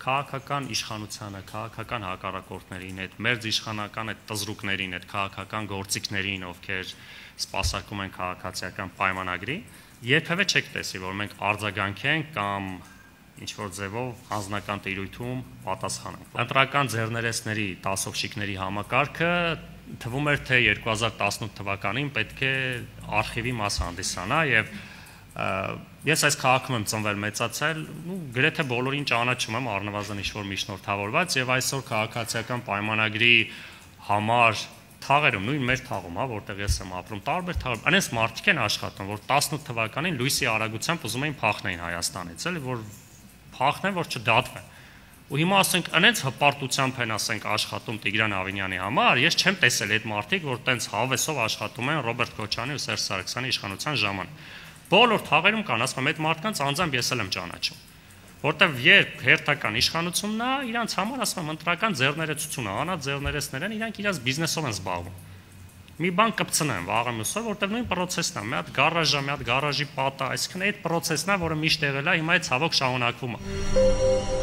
քաղաքական իշխանությանը, քաղաքական հակառակորդներին, այդ մերձ իշխանական այդ տզրուկներին, այդ քաղաքական գործիքներին, ովքեր սպասարկում են քաղաքացիական պայմանագրի, երբևէ չեք տեսի, որ մենք արձագանքենք կամ ինչ-որ ձևով անձնական տիրույթում պատասխանենք։ Ընտրական ձեռներեցների դասովշիկների համակարգը թվում էր, թե 2018 թվականին պետք է արխիվի մաս հանդիսանա եւ ես այս քաղաքում եմ ծնվել, մեծացել, գրեթե բոլորին ճանաչում եմ, առնվազն ինչ-որ միջնորդավորված եւ այսօր քաղաքացիական պայմանագրի համար թաղերում, նույն մեր թաղում, որտեղ ես եմ ապրում, տարբեր թաղեր, այնպես մարդիկ են աշխատում, որ 18 թվականին լույսի արագությամբ ուզում էին փախնեին Հայաստանից, էլի որ փախնեն, որ չդատվեն։ Ու հիմա ասենք, այնց հպարտությամբ են ասենք աշխատում Տիգրան Ավինյանի համար, ես չեմ տեսել այդ մարդիկ, որ տենց հավեսով աշխատում են Ռոբերտ Քոչարյանի ու Սերժ Սարգսյանի իշխանության ժամանակ։ Բոլոր թաղերում կան, ասում եմ, այդ մարդկանց անձամբ ես էլ եմ ճանաչում։ Որտեվ երբ հերթական իշխանությունն է, իրանց համար ասում եմ, ընտրական ձեռներեցություն է, անա ձեռներեցներ են, իրանք իրաց բիզնեսով են զբաղվում։ Մի բան կպցնեն վաղը մյուսը, որտեղ նույն process-ն է, մի հատ գարաժ է, մի հատ գարաժի պատ է, այսինքն այդ process-ն է, որը միշտ եղել է, հիմա այդ ցավոք շարունակվում է։